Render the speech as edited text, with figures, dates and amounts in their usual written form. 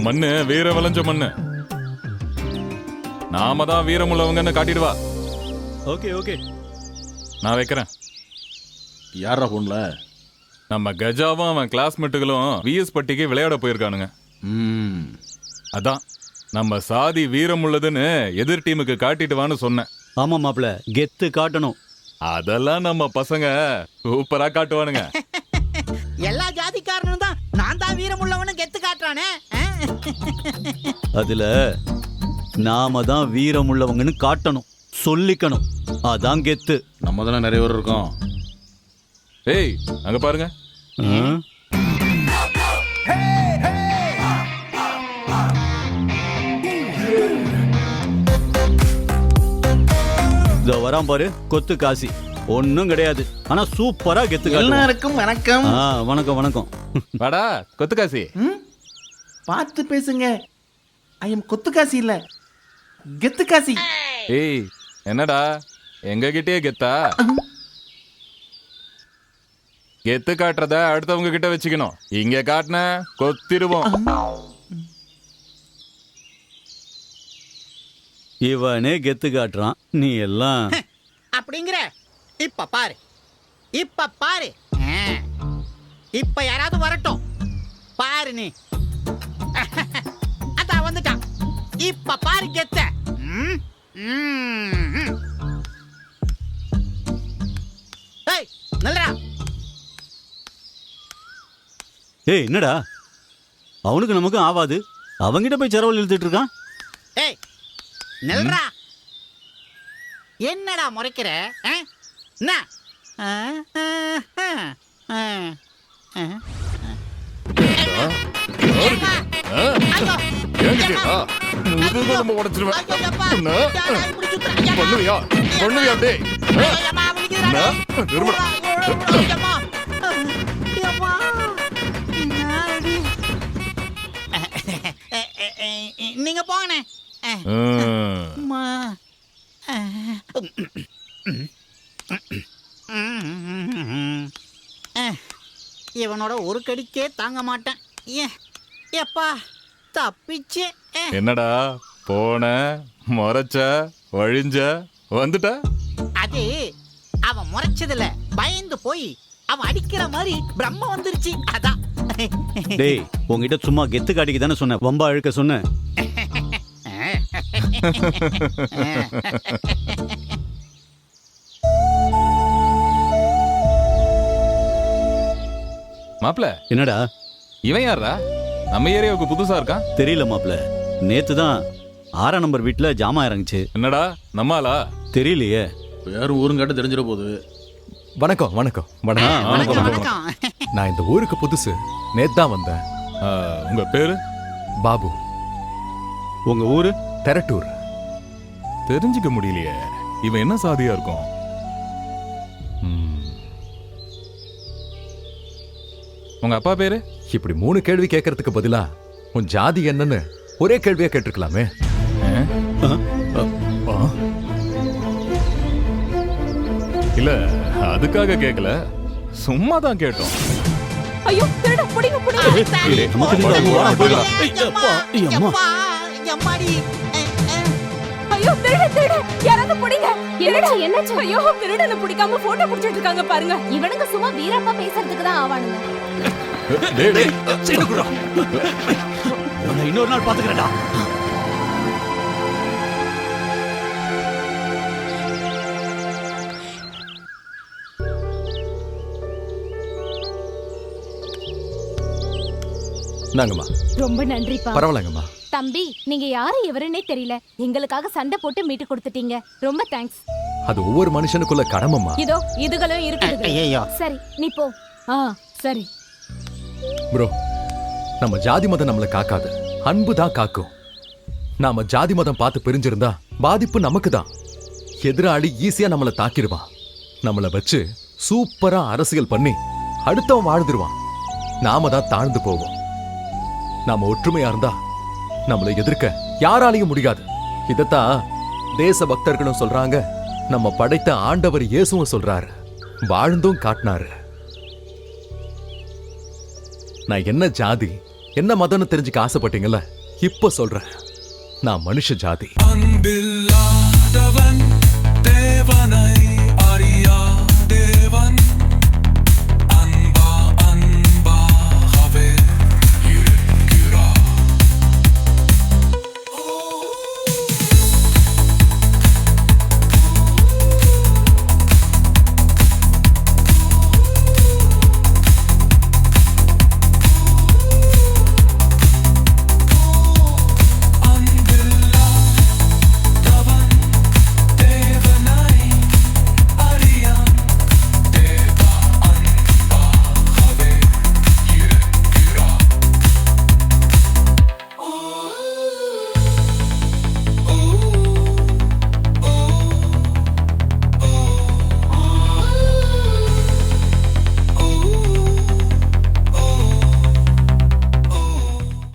மண்ணு வீர விளைஞ்ச மண்ணு. நாம தான் வீரம் உள்ளவங்கன்னு காட்டிடுவா. ஓகே ஓகே, நான் வைக்கிறேன். யாரா போன்ல? நம்ம கஜாவும் அவன் கிளாஸ்மேட்டுகளும் விஎஸ் பட்டிக்கு விளையாட போயிருக்கானுங்க. அதான் நம்ம சாதி வீரம் உள்ளதுன்னு எதிர் டீமுக்கு காட்டிட்டு வான்னு சொன்னேன். ஆமா மாப்ள, கெத்து காட்டணும். அதெல்லாம் நம்ம பசங்க சூப்பரா காட்டுவானுங்க. எல்லா ஜாதிக்காரனும் தான் நான் தான் வீரம் உள்ளவனு கெத்து காட்டுறானே. அதுல நாம தான் வீரம் உள்ளவங்கன்னு காட்டணும், சொல்லிக்கணும். அதான் கெத்து. நம்ம தானே நிறைய பேர் இருக்கோம். ஏய் அங்க பாருங்க. வரான் பாரு கொத்து காசி. ஒன்னும் கிடையாது, ஆனா சூப்பரா கெத்து. எல்லாருக்கும் வணக்கம். வணக்கம் வணக்கம். வாடா கொத்து காசி. பார்த்து பேசுங்க. ஐ எம் கொத்துக்காசி இல்ல, கெத்துக்காசி. ஏய் என்னடா எங்க கிட்டே கெத்தா? கெத்து காட்டுறத அடுத்தவங்க கிட்ட வச்சுக்கணும். இங்க காட்டின கொத்திருவோம். இவனே கெத்து காட்டுறான், நீ எல்லாம் அப்படிங்கிற. இப்ப பாரு, இப்ப பாரு. இப்ப யாராவது வரட்டும் பாரு. நீ அதான் வந்துட்டான். இப்ப பாரு கெத்த. நல்லடா. ஏய் என்னடா, அவனுக்கு நமக்கு ஆவாது. அவங்கிட்ட போய் சரவல் இழுத்துட்டு இருக்கான். ஏய் நில்றா. என்னடா முறைக்கிற? என்ன நீங்க போங்கண்ணே. இவனோட ஒரு கடிக்கே தாங்க மாட்டேன். எப்பா தப்பிச்சு. என்னடா போன முறைச்ச வழிஞ்ச வந்துட்ட? அது அவன் முறைச்சதுல பயந்து போய் அவன் அடிக்கிற மாதிரி பிரம்ம வந்துருச்சு. அதான். டேய் உங்ககிட்ட சும்மா கெத்து காட்டிக்கு தானே சொன்னேன், வம்பா அழுக்க சொன்னேன். மாப்ள என்னடா இவன் யாரா? நம்ம ஏரியாவுக்கு புதுசா இருக்கான். தெரியல மாப்ள, நேத்து தான் 6ஆம் நம்பர் வீட்டுல ஜாமா இறங்குச்சு. என்னடா நம்மாலா? தெரியலையே. யாரும் ஊரும் கேட்ட தெரிஞ்சிட போகுது. வணக்கம் வணக்கம் வணக்கம். வணக்கம் வணக்கம். நான் இந்த ஊருக்கு புதுசு, நேத்து தான் வந்தேன். உங்க பேரு? பாபு. உங்க ஊரு? தெரட்டூர். தெரிஞ்சுக்க முடியலையே, இவன் என்ன சாதியா இருக்கும்? உங்க அப்பா பேரு? இப்படி 3 கேள்வி கேட்கறதுக்கு பதிலா உன் ஜாதி என்னன்னு ஒரே கேள்வியா கேட்டிருக்கலாமே. இல்ல அதுக்காக கேட்கல, சும்மா தான் கேட்டோம். ஐயோ திருட புடிங்க புடிங்க. ஐயோ திருட திருட யாராவது புடிங்க. என்னடா என்னாச்சு? ஐயோ திருடனை பிடிக்காம போட்டோ புடிச்சிட்டு இருக்காங்க பாருங்க. இவனுங்க சும்மா வீரப்பா பேசுறதுக்கு தான் ஆவானுங்க. டேய் டேய் சீனுக்குடா. நான் இன்னொரு நாள் பாத்துக்கறேன்டா. நாங்கம்மா. ரொம்ப நன்றிப்பா. பரவாயில்லங்கம்மா. தம்பி நீங்க யாரு எவருன்னே தெரியல, எங்களுக்காக சண்டை போட்டு மீட்டு கொடுத்துட்டீங்க. ரொம்ப தேங்க்ஸ். அது ஒவ்வொரு மனுஷனுக்குள்ள கடமைமா. இதோ இதுகளும் இருக்குது. சரி நீ போ. சரி ப்ரோ, நம்ம ஜாதி மதம் நம்மளை காக்காது, அன்பு தான் காக்கும். நாம ஜாதி மதம் பார்த்து பிரிஞ்சிருந்தா பாதிப்பு நமக்கு தான். எதிராளி ஈஸியா நம்மளை தாக்கிடுவான். நம்மளை வச்சு சூப்பரா அரசியல் பண்ணி அடுத்தவன் வாழ்ந்துருவான். நாம தான் தாழ்ந்து போவோம். நாம ஒற்றுமையா இருந்தா நம்மளை எதிர்க்க யாராலையும் முடியாது. இதத்தான் தேச பக்தர்களும் சொல்றாங்க, நம்ம படைத்த ஆண்டவர் இயேசுவும் சொல்றாரு, வாழ்ந்தும் காட்டினாரு. நான் என்ன ஜாதி என்ன மதம்னு தெரிஞ்சுக்க ஆசைப்பட்டீங்கல்ல, இப்ப சொல்றேன், நான் மனுஷ ஜாதி. அன்பில்லாதவன் தேவனை